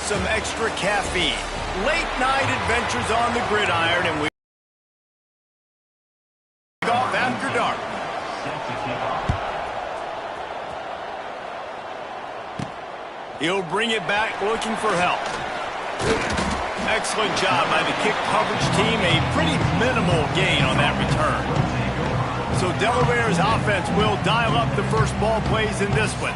some extra caffeine. Late night adventures on the gridiron, and we off after dark. He'll bring it back looking for help. Excellent job by the kick coverage team. A pretty minimal gain on that return. So Delaware's offense will dial up the first ball plays in this one.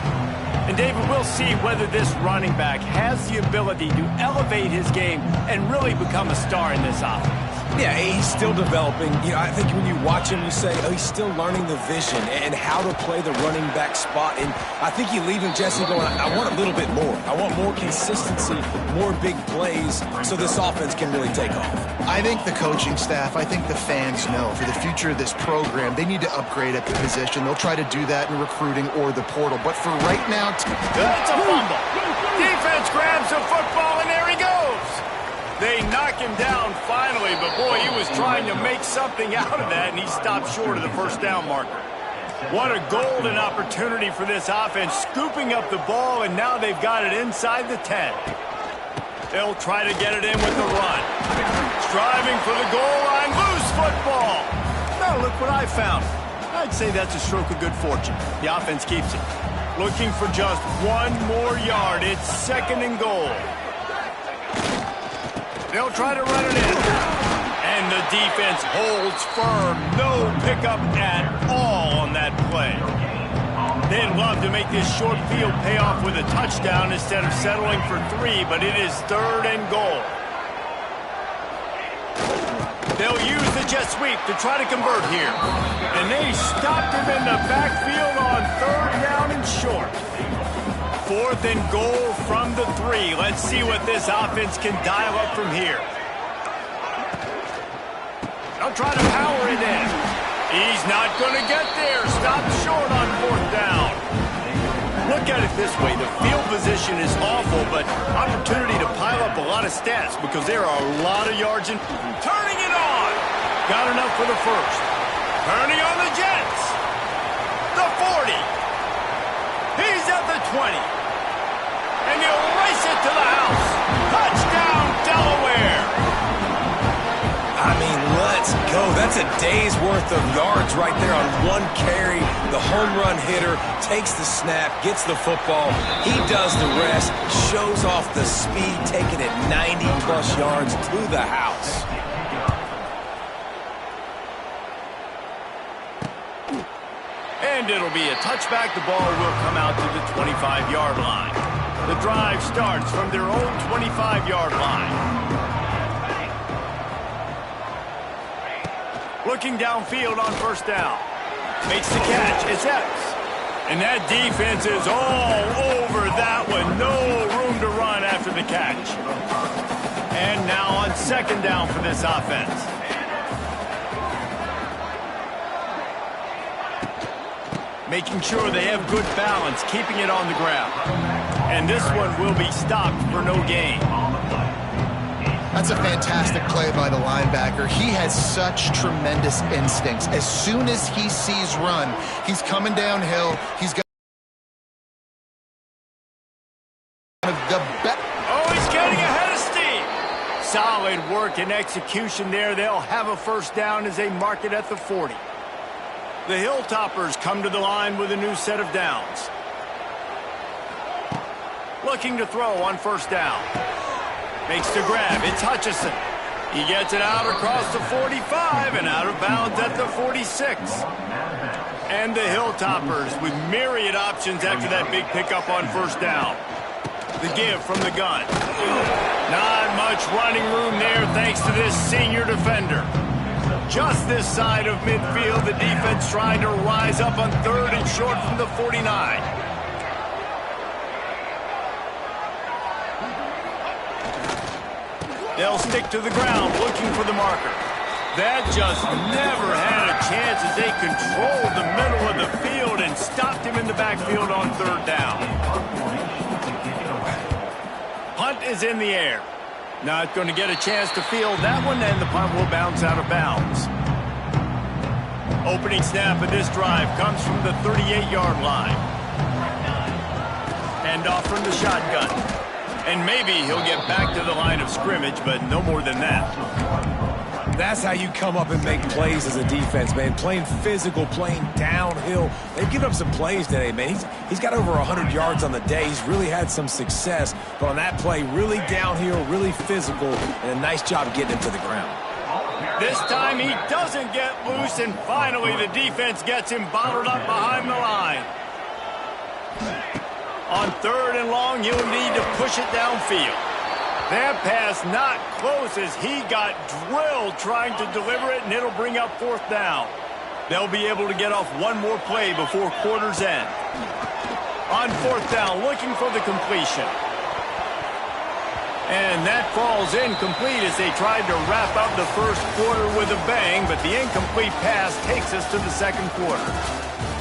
And David, we'll see whether this running back has the ability to elevate his game and really become a star in this offense. Yeah, he's still developing. I think when you watch him, you say, oh, he's still learning the vision and how to play the running back spot. And I think you leave him, Jesse, going, I want a little bit more. I want more consistency, more big plays so this offense can really take off. I think the coaching staff, I think the fans know for the future of this program, they need to upgrade at the position. They'll try to do that in recruiting or the portal. But for right now... That's a fumble. Defense grabs the football, and there he goes. They knock him down finally, but boy, he was trying to make something out of that, and he stopped short of the first down marker. What a golden opportunity for this offense, scooping up the ball, and now they've got it inside the 10. They'll try to get it in with the run. Striving for the goal line, loose football. Now look what I found. I'd say that's a stroke of good fortune. The offense keeps it. Looking for just one more yard. It's 2nd and goal. They'll try to run it in. And the defense holds firm. No pickup at all on that play. They'd love to make this short field pay off with a touchdown instead of settling for 3, but it is 3rd and goal. They'll use the jet sweep to try to convert here. And they stopped him in the backfield on 3rd down and short. 4th and goal from the 3. Let's see what this offense can dial up from here. They'll try to power it in. He's not going to get there. Stopped short on 4th down. Look at it this way. The field position is awful, but opportunity to pile up a lot of stats because there are a lot of yards in. Turning it on. Got enough for the first. Turning on the Jets. The 40. He's at the 20. And he'll race it to the house. Touchdown, Delaware. I mean, let's go. That's a day's worth of yards right there on one carry. The home run hitter takes the snap, gets the football. He does the rest, shows off the speed, taking it 90-plus yards to the house. And it'll be a touchback. The ball will come out to the 25-yard line. The drive starts from their own 25-yard line. Looking downfield on 1st down. Makes the catch. It's Epps. And that defense is all over that one. No room to run after the catch. And now on 2nd down for this offense. Making sure they have good balance, keeping it on the ground. And this one will be stopped for no gain. That's a fantastic play by the linebacker. He has such tremendous instincts. As soon as he sees run, he's coming downhill. He's got Oh, he's getting ahead of steam. Solid work and execution there. They'll have a 1st down as they mark it at the 40. The Hilltoppers come to the line with a new set of downs. Looking to throw on 1st down. Makes the grab. It's Hutchison. He gets it out across the 45 and out of bounds at the 46. And the Hilltoppers with myriad options after that big pickup on 1st down. The give from the gun. Not much running room there thanks to this senior defender. Just this side of midfield, the defense trying to rise up on 3rd and short from the 49. They'll stick to the ground looking for the marker. That just never had a chance as they controlled the middle of the field and stopped him in the backfield on 3rd down. Punt is in the air. Not going to get a chance to field that one, and the punt will bounce out of bounds. Opening snap of this drive comes from the 38-yard line. Hand off from the shotgun. And maybe he'll get back to the line of scrimmage, but no more than that. That's how you come up and make plays as a defense, man. Playing physical, playing downhill. They've given up some plays today, man. He's got over 100 yards on the day. He's really had some success. But on that play, really downhill, really physical, and a nice job getting him to the ground. This time he doesn't get loose, and finally the defense gets him bottled up behind the line. On 3rd and long, he'll need to push it downfield. That pass not close as he got drilled trying to deliver it, and it'll bring up 4th down. They'll be able to get off one more play before quarter's end. On 4th down, looking for the completion. And that falls incomplete as they tried to wrap up the first quarter with a bang, but the incomplete pass takes us to the second quarter.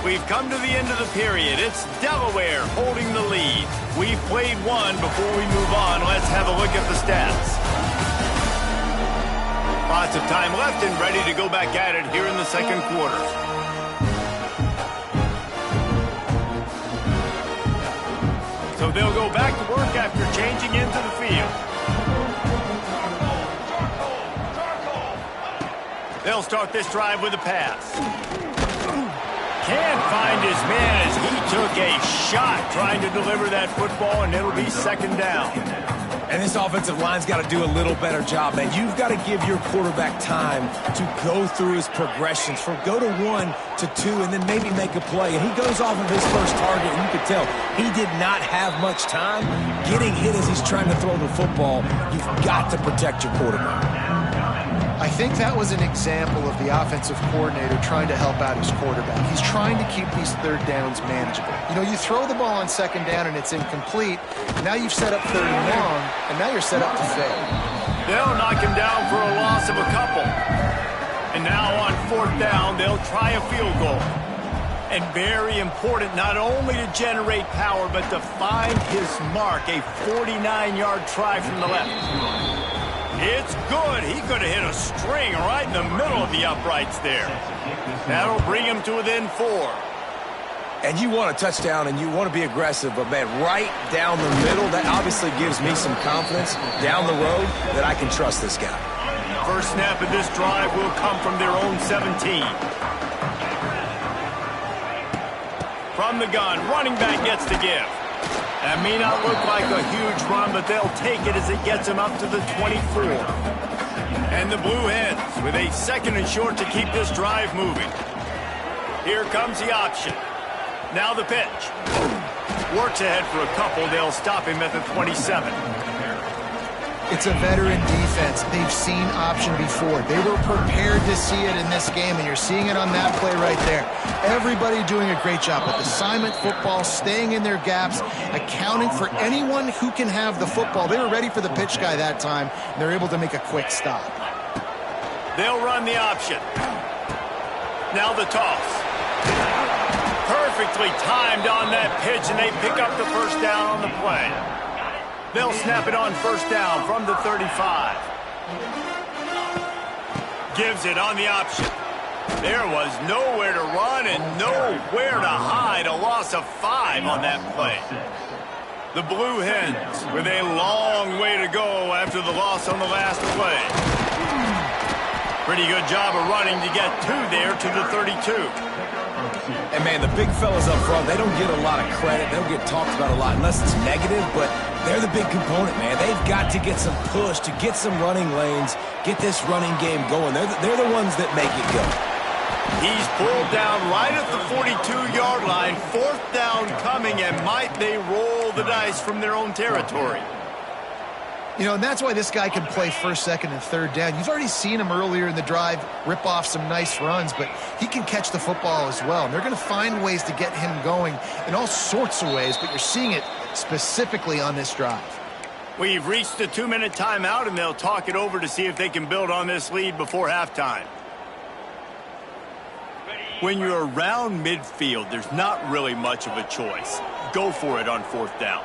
We've come to the end of the period. It's Delaware holding the lead. We've played one. Before we move on, let's have a look at the stats. Lots of time left and ready to go back at it here in the second quarter. So they'll go back to work after changing into the field. They'll start this drive with a pass. Can't find his man as he took a shot trying to deliver that football, and it'll be 2nd down. And this offensive line's got to do a little better job, man. You've got to give your quarterback time to go through his progressions, from go to 1 to 2, and then maybe make a play. And he goes off of his first target, and you could tell he did not have much time getting hit as he's trying to throw the football. You've got to protect your quarterback. I think that was an example of the offensive coordinator trying to help out his quarterback. He's trying to keep these 3rd downs manageable. You know, you throw the ball on 2nd down and it's incomplete. Now you've set up 3rd and long, and now you're set up to fail. They'll knock him down for a loss of a couple. And now on 4th down, they'll try a field goal. And very important, not only to generate power, but to find his mark, a 49-yard try from the left. It's good. He could have hit a string right in the middle of the uprights there. That'll bring him to within 4. And you want a touchdown and you want to be aggressive, but, man, right down the middle, that obviously gives me some confidence down the road that I can trust this guy. First snap of this drive will come from their own 17. From the gun, running back gets the give. That may not look like a huge run, but they'll take it as it gets them up to the 24. And the Blue Hens with a 2nd and short to keep this drive moving. Here comes the option. Now the pitch. Works ahead for a couple. They'll stop him at the 27. It's a veteran defense. They've seen option before. They were prepared to see it in this game, and you're seeing it on that play right there. Everybody doing a great job with assignment football, staying in their gaps, accounting for anyone who can have the football. They were ready for the pitch guy that time, and they're able to make a quick stop. They'll run the option. Now the toss. Perfectly timed on that pitch, and they pick up the first down on the play. They'll snap it on 1st down from the 35. Gives it on the option. There was nowhere to run and nowhere to hide. A loss of 5 on that play. The Blue Hens with a long way to go after the loss on the last play. Pretty good job of running to get 2 there to the 32. And, man, the big fellas up front, they don't get a lot of credit. They don't get talked about a lot unless it's negative, but they're the big component, man. They've got to get some push, to get some running lanes, get this running game going. They're the ones that make it go. He's pulled down right at the 42-yard line. 4th down coming, and might they roll the dice from their own territory. You know, and that's why this guy can play 1st, 2nd, and 3rd down. You've already seen him earlier in the drive rip off some nice runs, but he can catch the football as well. And they're going to find ways to get him going in all sorts of ways, but you're seeing it specifically on this drive. We've reached the 2-minute timeout, and they'll talk it over to see if they can build on this lead before halftime. When you're around midfield, there's not really much of a choice. Go for it on 4th down.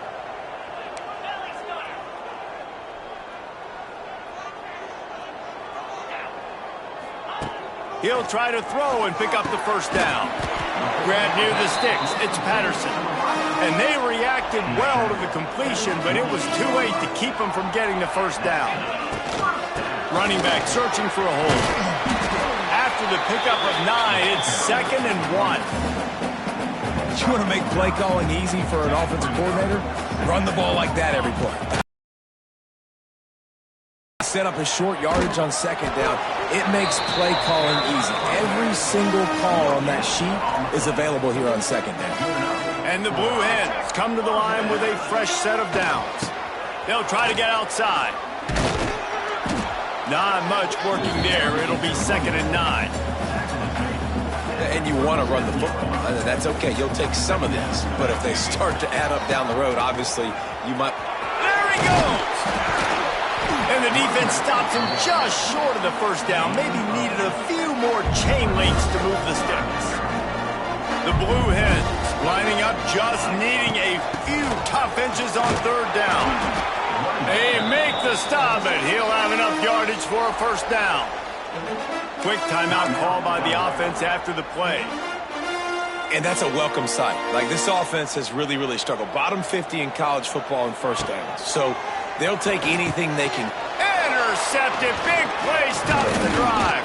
He'll try to throw and pick up the first down. Grab near the sticks. It's Patterson. And they react reacted well to the completion, but it was too late to keep him from getting the first down. Running back searching for a hole. After the pickup of 9, it's 2nd and 1. You want to make play calling easy for an offensive coordinator? Run the ball like that every play. Set up a short yardage on 2nd down. It makes play calling easy. Every single call on that sheet is available here on 2nd down. And the Blue Hens come to the line with a fresh set of downs. They'll try to get outside. Not much working there. It'll be 2nd and 9. And you want to run the football. That's okay. You'll take some of this. But if they start to add up down the road, obviously, you might... There he goes! And the defense stops him just short of the first down. Maybe needed a few more chain links to move the sticks. The Blue Hens lining up, just needing a few tough inches on 3rd down. They make the stop, but he'll have enough yardage for a first down. Quick timeout call by the offense after the play. And that's a welcome sight. Like, this offense has really, really struggled. Bottom 50 in college football in first downs. So they'll take anything they can. Intercepted. Big play stops the drive.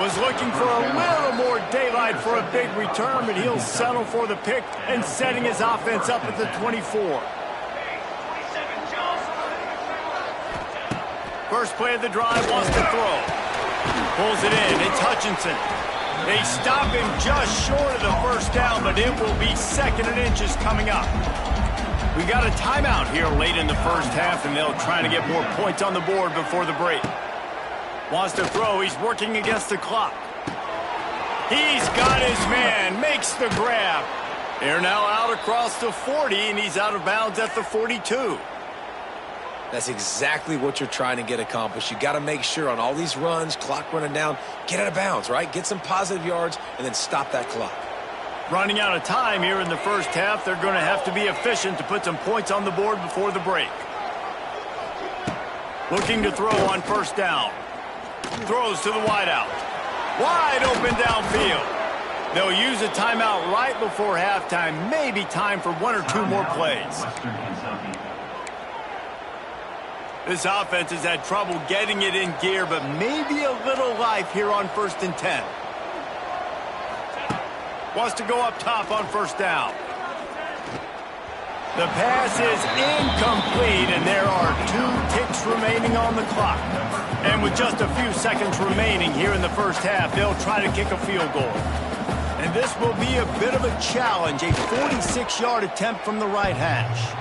Was looking for a little more daylight for a big return, but he'll settle for the pick and setting his offense up at the 24. First play of the drive, wants to throw. Pulls it in. It's Hutchinson. They stop him just short of the first down, but it will be 2nd and inches coming up. We got a timeout here late in the first half, and they'll try to get more points on the board before the break. Wants to throw. He's working against the clock. He's got his man. Makes the grab. They're now out across the 40, and he's out of bounds at the 42. That's exactly what you're trying to get accomplished. You got to make sure on all these runs, clock running down, get out of bounds, right? Get some positive yards, and then stop that clock. Running out of time here in the first half. They're going to have to be efficient to put some points on the board before the break. Looking to throw on first down. Throws to the wideout. Wide open downfield. They'll use a timeout right before halftime. Maybe time for 1 or 2 more plays. This offense has had trouble getting it in gear, but maybe a little life here on 1st and 10. Wants to go up top on first down. The pass is incomplete, and there are 2 ticks remaining on the clock. And with just a few seconds remaining here in the first half, they'll try to kick a field goal. And this will be a bit of a challenge, a 46-yard attempt from the right hash.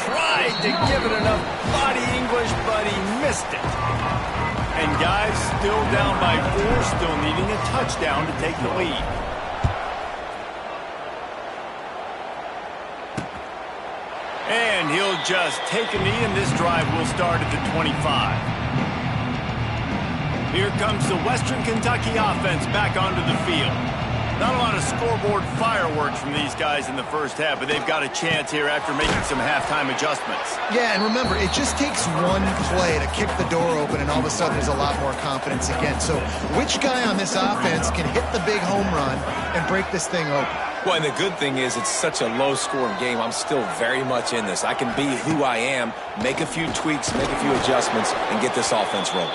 Tried to give it enough body English, but he missed it. And guys, still down by 4, still needing a touchdown to take the lead. And he'll just take a knee, and this drive will start at the 25. Here comes the Western Kentucky offense back onto the field. Not a lot of scoreboard fireworks from these guys in the first half, but they've got a chance here after making some halftime adjustments. Yeah, and remember, it just takes one play to kick the door open, and all of a sudden there's a lot more confidence again. So which guy on this offense can hit the big home run and break this thing open? Well, and the good thing is it's such a low-scoring game. I'm still very much in this. I can be who I am, make a few tweaks, make a few adjustments, and get this offense rolling.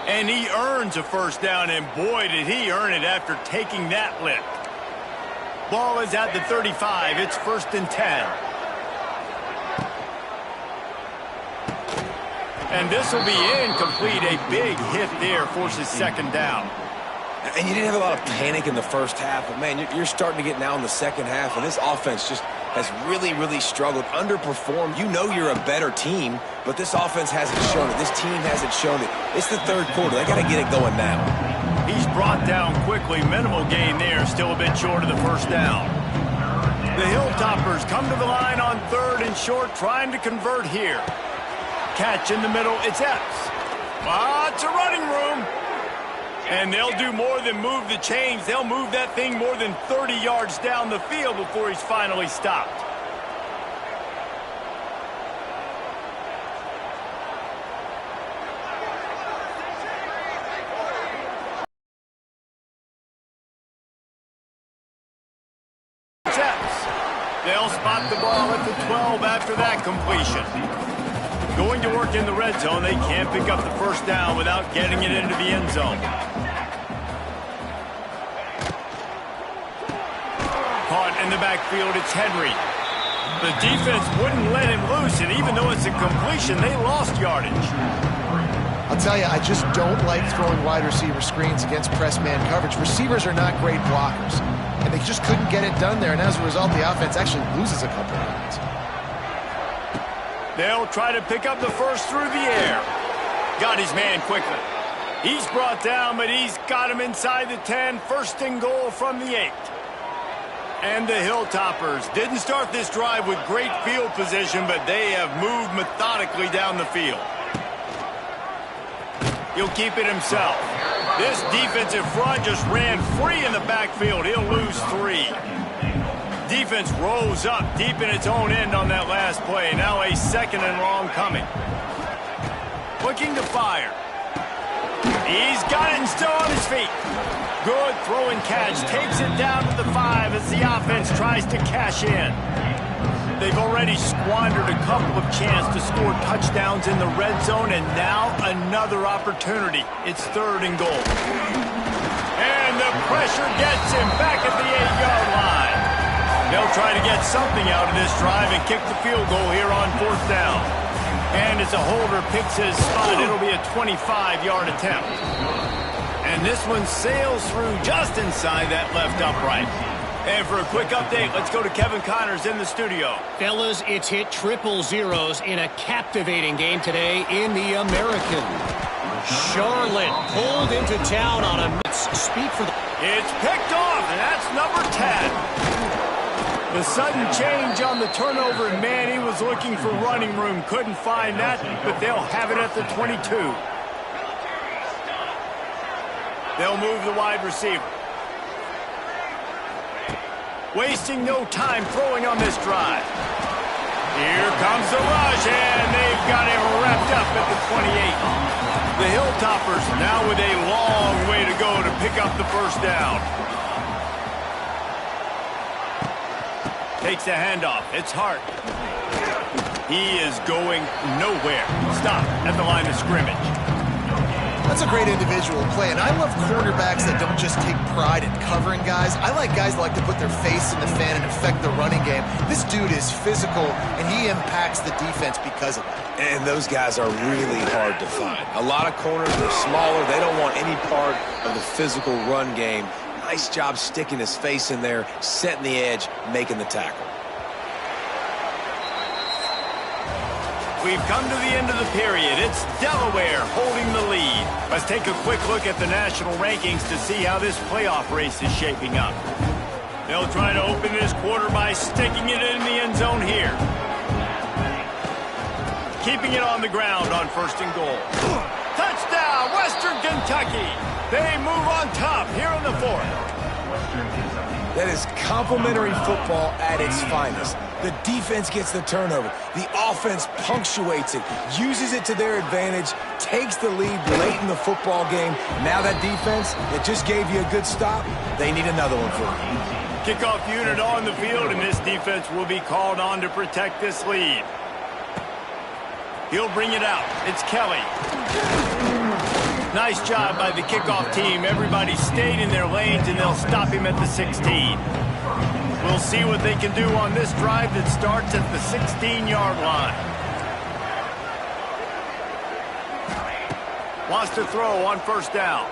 And he earns a first down, and boy, did he earn it after taking that lift. Ball is at the 35. It's 1st and 10. And this will be incomplete. A big hit there forces 2nd down. And you didn't have a lot of panic in the first half, but, man, you're starting to get now in the second half, and this offense just has really, really struggled, underperformed. You know you're a better team, but this offense hasn't shown it. This team hasn't shown it. It's the 3rd quarter. They got to get it going now. He's brought down quickly. Minimal gain there, still a bit short of the first down. The Hilltoppers come to the line on 3rd and short, trying to convert here. Catch in the middle. It's Epps. Lots of running room. And they'll do more than move the chains. They'll move that thing more than 30 yards down the field before he's finally stopped. They'll spot the ball at the 12 after that completion. Going to work in the red zone, they can't pick up the first down without getting it into the end zone. Caught in the backfield, it's Henry. The defense wouldn't let him loose, and even though it's a completion, they lost yardage. I'll tell you, I just don't like throwing wide receiver screens against press man coverage. Receivers are not great blockers, and they just couldn't get it done there, and as a result, the offense actually loses a couple of yards. They'll try to pick up the first through the air. Got his man quickly. He's brought down, but he's got him inside the 10. First and goal from the 8. And the Hilltoppers didn't start this drive with great field position, but they have moved methodically down the field. He'll keep it himself. This defensive front just ran free in the backfield. He'll lose 3. Defense rolls up deep in its own end on that last play. Now a second and long coming. Looking to fire. He's got it and still on his feet. Good throw and catch. Takes it down to the 5 as the offense tries to cash in. They've already squandered a couple of chances to score touchdowns in the red zone, and now another opportunity. It's third and goal. And the pressure gets him back at the 8-yard line. They'll try to get something out of this drive and kick the field goal here on 4th down. And as a holder picks his spot, it'll be a 25-yard attempt. And this one sails through just inside that left upright. And for a quick update, let's go to Kevin Connors in the studio. Fellas, it's hit triple zeros in a captivating game today in the American. Charlotte pulled into town on a speed for the... It's picked off, and that's number 10. The sudden change on the turnover, and man, he was looking for running room. Couldn't find that, but they'll have it at the 22. They'll move the wide receiver. Wasting no time throwing on this drive. Here comes the rush, and they've got him wrapped up at the 28. The Hilltoppers now with a long way to go to pick up the first down. Takes the handoff. It's Hart. He is going nowhere. Stop at the line of scrimmage. That's a great individual play, and I love quarterbacks that don't just take pride in covering guys. I like guys that like to put their face in the fan and affect the running game. This dude is physical, and he impacts the defense because of that. And those guys are really hard to find. A lot of corners are smaller. They don't want any part of the physical run game. Nice job sticking his face in there, setting the edge, making the tackle. We've come to the end of the period. It's Delaware holding the lead. Let's take a quick look at the national rankings to see how this playoff race is shaping up. They'll try to open this quarter by sticking it in the end zone here. Keeping it on the ground on first and goal. Touchdown, Western Kentucky. They move on top here in the 4th. That is complimentary football at its finest. The defense gets the turnover. The offense punctuates it, uses it to their advantage, takes the lead late in the football game. Now that defense that just gave you a good stop, they need another one for you. Kickoff unit on the field, and this defense will be called on to protect this lead. He'll bring it out. It's Kelly. Nice job by the kickoff team. Everybody stayed in their lanes, and they'll stop him at the 16. We'll see what they can do on this drive that starts at the 16-yard line. Wants to throw on first down.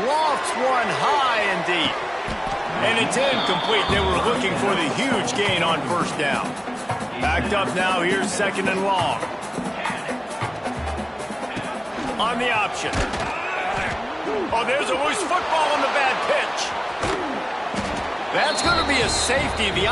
Lofts one high and deep. And it's incomplete. They were looking for the huge gain on first down. Backed up now. Here's second and long. On the option. Oh, there's a loose football on the bad pitch. That's going to be a safety. The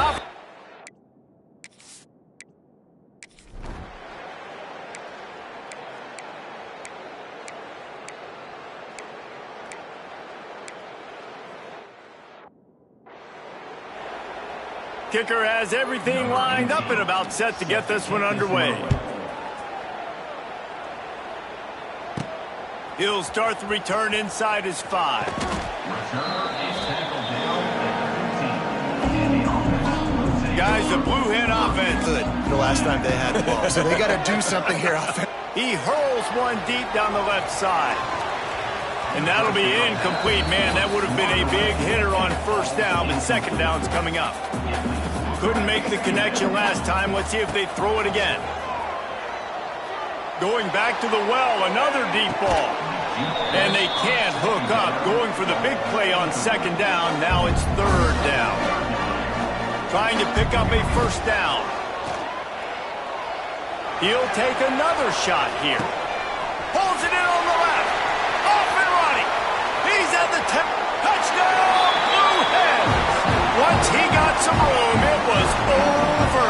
kicker has everything lined up and about set to get this one underway. He'll start the return inside his 5. Guys, the Blue Hen offense. Good the last time they had the ball. So they got to do something here offensively. He hurls one deep down the left side. And that'll be incomplete. Man, that would have been a big hitter on first down, but second down's coming up. Couldn't make the connection last time. Let's see if they throw it again. Going back to the well, another deep ball. And they can't hook up. Going for the big play on second down. Now it's third down. Trying to pick up a first down. He'll take another shot here. Pulls it in on the left. Off and running. He's at the 10. Touchdown, Blue Hens. Once he got some room, it was over.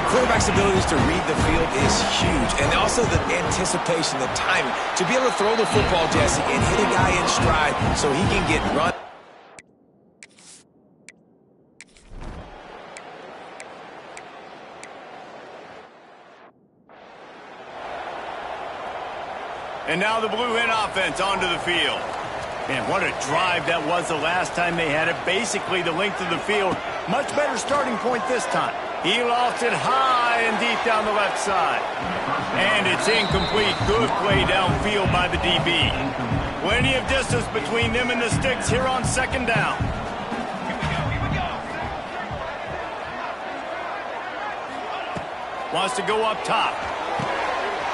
Quarterback's abilities to read the field is huge. And also the anticipation, the timing. To be able to throw the football, Jesse, and hit a guy in stride so he can get run. And now the Blue Hen offense onto the field. Man, what a drive that was the last time they had it. Basically the length of the field. Much better starting point this time. He lofts it high and deep down the left side. And it's incomplete. Good play downfield by the DB. Plenty of distance between them and the sticks here on second down. Wants to go up top.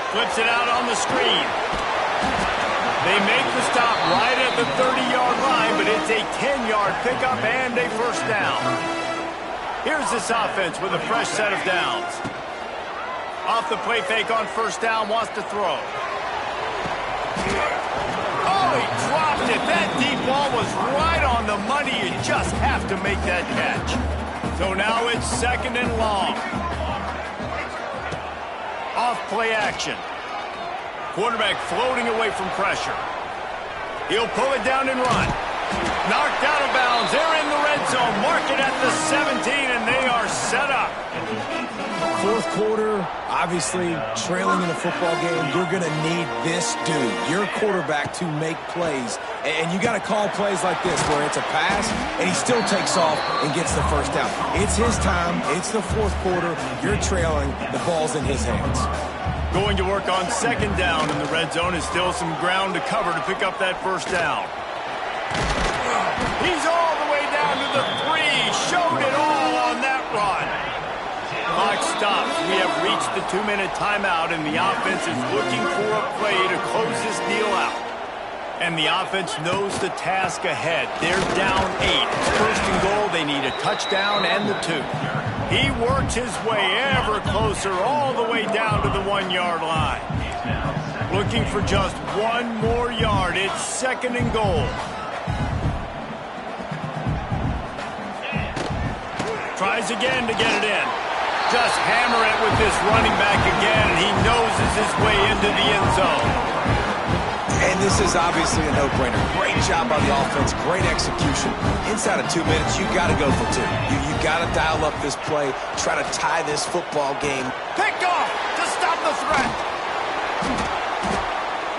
Flips it out on the screen. They make the stop right at the 30-yard line, but it's a 10-yard pickup and a first down. Here's this offense with a fresh set of downs. Off the play fake on first down, wants to throw. Oh, he dropped it. That deep ball was right on the money. You just have to make that catch. So now it's second and long. Off play action. Quarterback floating away from pressure. He'll pull it down and run. Knocked out of bounds. They're in the red zone. Mark it at the 17, and they are set up. Fourth quarter, obviously trailing in a football game, you're going to need this dude, your quarterback, to make plays. And you got to call plays like this where it's a pass, and he still takes off and gets the first down. It's his time. It's the fourth quarter. You're trailing. The ball's in his hands. Going to work on second down in the red zone. Is still some ground to cover to pick up that first down. He's all the way down to the 3. Showed it all on that run. Clock stops. We have reached the 2-minute timeout, and the offense is looking for a play to close this deal out. And the offense knows the task ahead. They're down 8. It's first and goal. They need a touchdown and the 2. He works his way ever closer all the way down to the 1-yard line. Looking for just one more yard. It's second and goal. Tries again to get it in. Just hammer it with this running back again, and he noses his way into the end zone. And this is obviously a no-brainer. Great job by the offense, great execution. Inside of 2 minutes, you got to go for 2. You got to dial up this play, try to tie this football game. Picked off to stop the threat.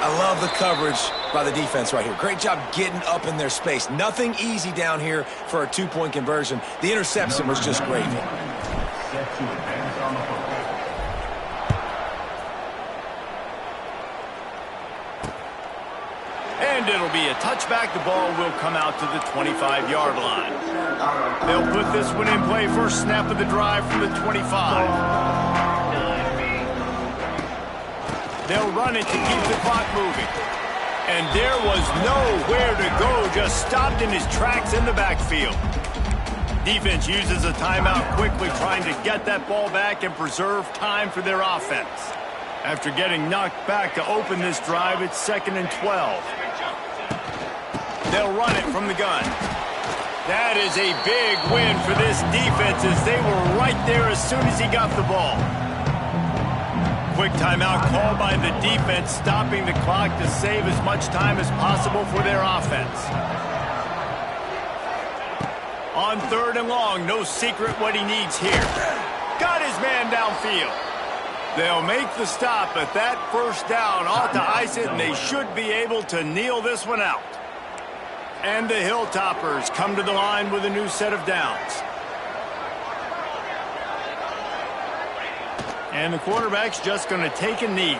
I love the coverage by the defense right here. Great job getting up in their space. Nothing easy down here for a 2-point conversion. The interception was just gravy. And it'll be a touchback. The ball will come out to the 25-yard line. They'll put this one in play. First snap of the drive from the 25. They'll run it to keep the clock moving. And there was nowhere to go. Just stopped in his tracks in the backfield. Defense uses a timeout quickly, trying to get that ball back and preserve time for their offense. After getting knocked back to open this drive, it's second and 12. They'll run it from the gun. That is a big win for this defense, as they were right there as soon as he got the ball. Quick timeout called by the defense, stopping the clock to save as much time as possible for their offense. On third and long, no secret what he needs here. Got his man downfield. They'll make the stop, but that first down ought to ice it, and they should be able to kneel this one out. And the Hilltoppers come to the line with a new set of downs. And the quarterback's just going to take a knee.